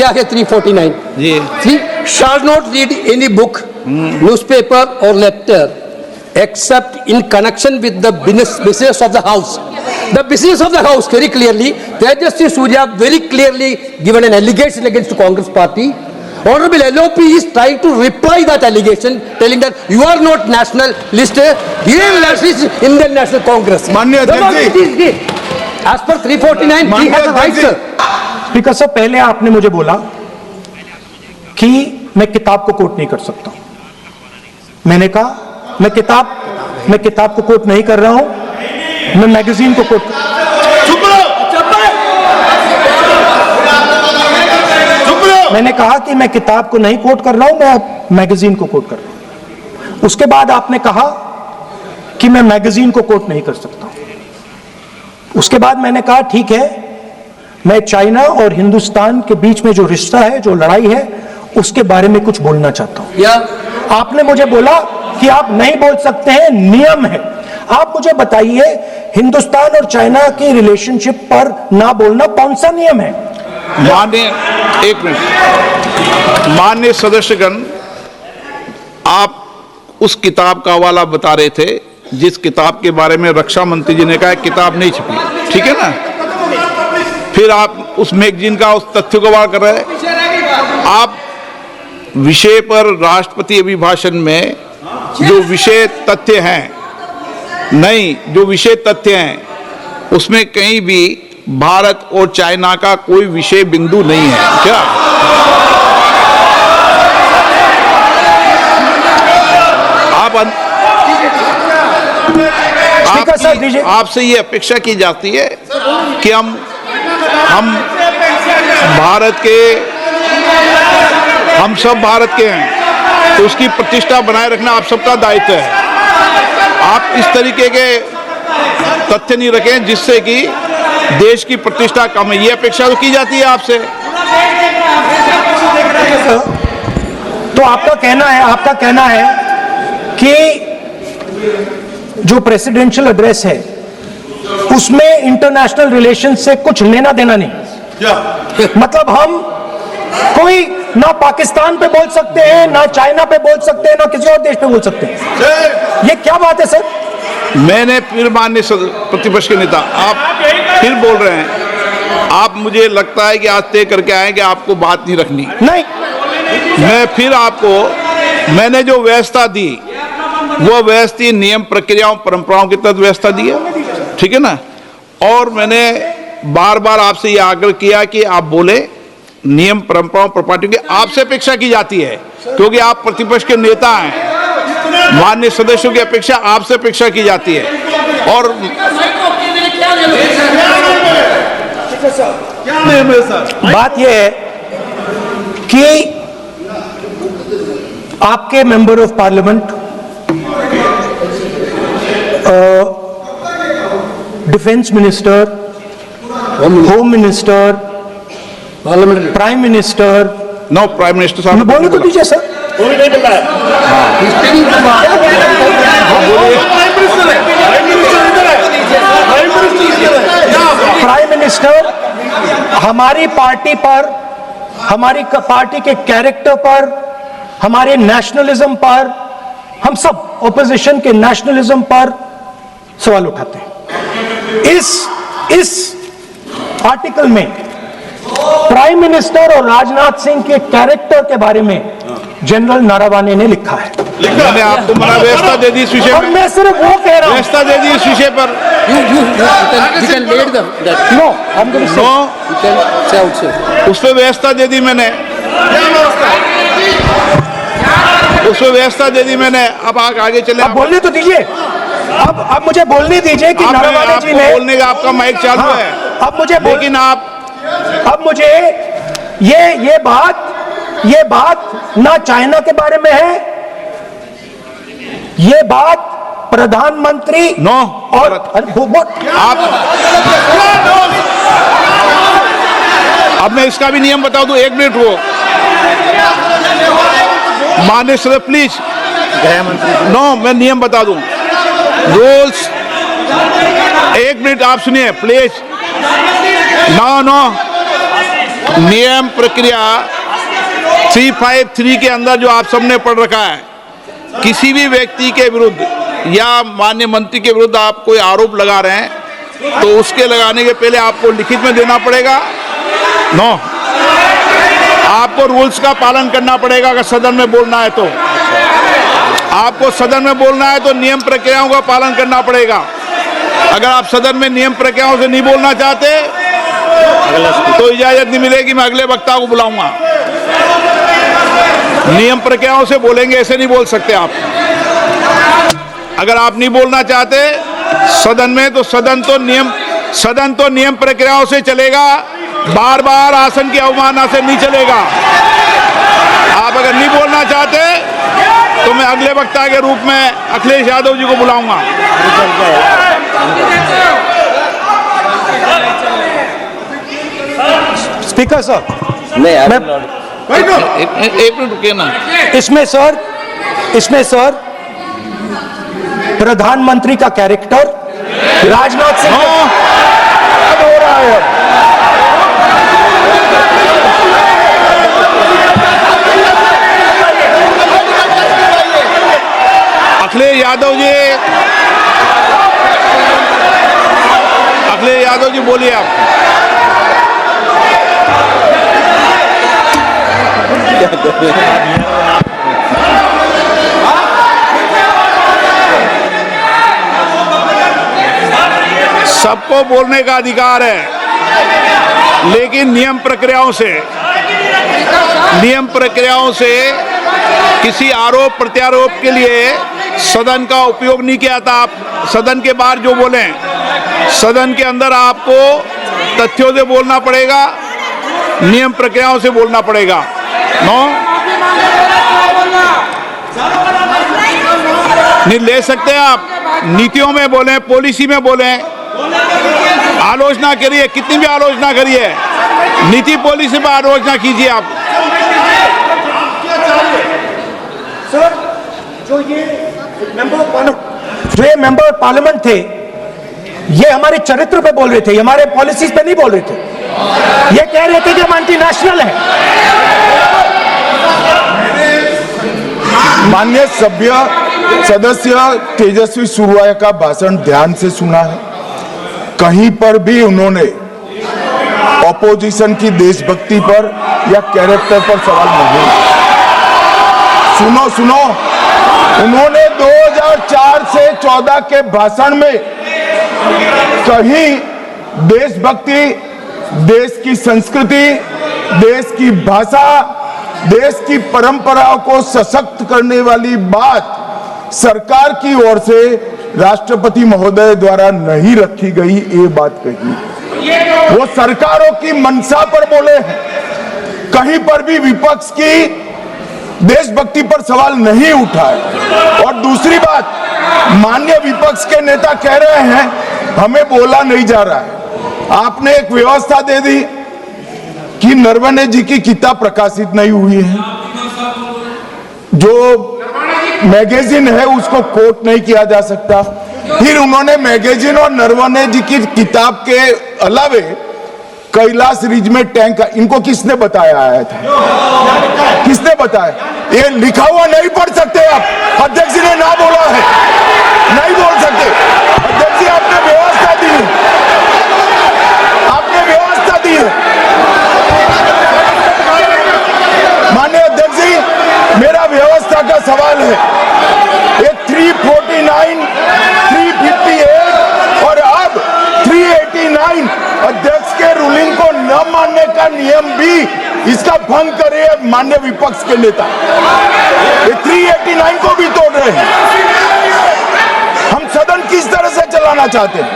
क्या है 349 जी। shall not read any book, newspaper or letter except in connection with the business of the house. The business of the house, very clearly, Tejaswi Surya very clearly given an allegation against the Congress party. Honorable LOP is trying to reply that allegation, telling that you are not nationalist, Indian nationalist, Indian National Congress. माननीय अध्यक्ष जी। As per 349, he has a right, sir. Speaker साहब, पहले आपने मुझे बोला कि मैं किताब को कोट नहीं कर सकता। मैंने कहा मैं किताब को कोट नहीं कर रहा हूं, मैं मैगजीन को कोट मैंने कहा कि मैं किताब को नहीं कोट कर रहा हूं, मैं मैगजीन को कोट कर रहा हूं। उसके बाद आपने कहा कि मैं मैगजीन को कोट नहीं कर सकता। उसके बाद मैंने कहा ठीक है, मैं चाइना और हिंदुस्तान के बीच में जो रिश्ता है, जो लड़ाई है, उसके बारे में कुछ बोलना चाहता हूं। आपने मुझे बोला कि आप नहीं बोल सकते हैं, नियम है। आप मुझे बताइए, हिंदुस्तान और चाइना की रिलेशनशिप पर ना बोलना कौन सा नियम है? एक मिनट, माननीय सदस्यगण, आप उस किताब का हवाला बता रहे थे जिस किताब के बारे में रक्षा मंत्री जी ने कहा किताब नहीं छपी, ठीक है ना? फिर आप उस मैगजीन का उस तथ्य को वार कर रहे हैं। आप विषय पर राष्ट्रपति अभिभाषण में जो विषय तथ्य हैं, नहीं, जो विषय तथ्य हैं उसमें कहीं भी भारत और चाइना का कोई विषय बिंदु नहीं है क्या? आपसे ये अपेक्षा की जाती है कि हम भारत के, हम सब भारत के हैं, तो उसकी प्रतिष्ठा बनाए रखना आप सबका दायित्व है। आप इस तरीके के तथ्य नहीं रखें जिससे कि देश की प्रतिष्ठा कम है, ये अपेक्षा तो की जाती है आपसे। तो आपका कहना है कि जो प्रेसिडेंशियल एड्रेस है उसमें इंटरनेशनल रिलेशन से कुछ लेना देना नहीं। मतलब हम कोई ना पाकिस्तान पे बोल सकते हैं, ना चाइना पे बोल सकते हैं, ना किसी और देश पे बोल सकते हैं। ये क्या बात है सर? मैंने फिर, माननीय प्रतिपक्ष के नेता, आप फिर बोल रहे हैं। आप, मुझे लगता है कि आज तय करके आए कि आपको बात नहीं रखनी। नहीं, मैं फिर आपको, मैंने जो व्यवस्था दी वो व्यवस्था नियम, प्रक्रियाओं, परंपराओं के तहत व्यवस्था दी है, ठीक है ना? और मैंने बार बार आपसे ये आग्रह किया कि आप बोले, नियम, परंपराओं, प्रॉपर्टियों की आपसे अपेक्षा की जाती है क्योंकि आप प्रतिपक्ष के नेता हैं। माननीय सदस्यों की अपेक्षा आपसे अपेक्षा की जाती है। और बात यह है कि आपके member of parliament, defence minister, home minister, prime minister, no, prime minister साहब बोलने तो दीजिए सर। प्राइम मिनिस्टर हमारी पार्टी पर, हमारी पार्टी के कैरेक्टर पर, हमारे नेशनलिज्म पर, हम सब ऑपोजिशन के नेशनलिज्म पर सवाल उठाते हैं। इस आर्टिकल में प्राइम मिनिस्टर और राजनाथ सिंह के कैरेक्टर के बारे में जनरल नारावाने ने लिखा है। मैंने आपको मना व्यवस्था दे दी इस विषय और पर, मैं सिर्फ वो कह रहा हूं, व्यवस्था दे दी इस विषय पर। उस पर व्यवस्था दे दी मैंने, उस पर व्यवस्था दे दी मैंने। अब आगे चले, अब बोलने तो दीजिए। अब मुझे बोलने दीजिए कि नारावाने जी ने, बोलने का आपका माइक चालू है। अब मुझे, लेकिन अब मुझे ये बात ना चाइना के बारे में है, ये बात प्रधानमंत्री नो और आप, अब मैं इसका भी नियम बता दूं, 1 मिनट वो, माननीय सर प्लीज, नो, मैं नियम बता दूं, रूल्स, 1 मिनट आप सुनिए प्लीज। नो, नियम प्रक्रिया 353 के अंदर जो आप सबने पढ़ रखा है, किसी भी व्यक्ति के विरुद्ध या माननीय मंत्री के विरुद्ध आप कोई आरोप लगा रहे हैं तो उसके लगाने के पहले आपको लिखित में देना पड़ेगा। नो, आपको रूल्स का पालन करना पड़ेगा। अगर सदन में बोलना है तो आपको सदन में बोलना है तो नियम प्रक्रियाओं का पालन करना पड़ेगा। अगर आप सदन में नियम प्रक्रियाओं से नहीं बोलना चाहते तो इजाजत नहीं मिलेगी, मैं अगले वक्ता को बुलाऊंगा। नियम प्रक्रियाओं से बोलेंगे, ऐसे नहीं बोल सकते आप। अगर आप नहीं बोलना चाहते सदन में तो सदन तो नियम प्रक्रियाओं से चलेगा, बार बार आसन की अवमानना से नहीं चलेगा। आप अगर नहीं बोलना चाहते तो मैं अगले वक्ता के रूप में अखिलेश यादव जी को बुलाऊंगा। स्पीकर सर, एक मिनट रुकिए ना। इसमें सर प्रधानमंत्री का कैरेक्टर राजनाथ सिंह हो रहा है। अखिलेश यादव जी बोलिए आप। सबको बोलने का अधिकार है, लेकिन नियम प्रक्रियाओं से किसी आरोप प्रत्यारोप के लिए सदन का उपयोग नहीं किया था। आप सदन के बाहर जो बोलें, सदन के अंदर आपको तथ्यों से बोलना पड़ेगा, नियम प्रक्रियाओं से बोलना पड़ेगा। नो, नहीं ले सकते आप। नीतियों में बोलें, पॉलिसी में बोलें, आलोचना करिए, कितनी भी आलोचना करिए, नीति पॉलिसी पर आलोचना कीजिए आप। सर, जो ये मेंबर पार्लियामेंट थे, ये हमारे चरित्र पे बोल रहे थे, हमारे पॉलिसीज पे नहीं बोल रहे थे। ये कह रहे थे कि हम एंटी नेशनल हैं। माननीय सदस्य तेजस्वी सूर्या का भाषण ध्यान से सुना है। कहीं पर भी उन्होंने ऑपोजिशन की देशभक्ति पर या कैरेक्टर पर सवाल नहीं। सुनो, उन्होंने 2004 से 14 के भाषण में कहीं देशभक्ति, देश की संस्कृति, देश की भाषा, देश की परंपराओं को सशक्त करने वाली बात सरकार की ओर से राष्ट्रपति महोदय द्वारा नहीं रखी गई, ये बात कही। वो सरकारों की मंशा पर बोले हैं, कहीं पर भी विपक्ष की देशभक्ति पर सवाल नहीं उठाए। और दूसरी बात, माननीय विपक्ष के नेता कह रहे हैं हमें बोला नहीं जा रहा है। आपने एक व्यवस्था दे दी कि नरवणे जी की किताब प्रकाशित नहीं हुई है, जो मैगजीन है उसको कोट नहीं किया जा सकता। फिर उन्होंने मैगजीन और नरवणे जी की किताब के अलावे कैलाश रिज में टैंक, इनको किसने बताया आया था? किसने बताया? ये लिखा हुआ नहीं पढ़ सकते आप। अध्यक्ष जी ने ना बोला है, नहीं बोल सकते। अध्यक्ष जी आपने व्यवस्था दी है, आपने व्यवस्था दी है। माननीय अध्यक्ष जी, मेरा व्यवस्था का सवाल है। ये 349, 358 और अब 389 अध्यक्ष के रूलिंग को न मानने का नियम भी इसका भंग करे माननीय विपक्ष के नेता। ये 389 को भी तोड़ रहे हैं। हम सदन किस तरह से चलाना चाहते हैं?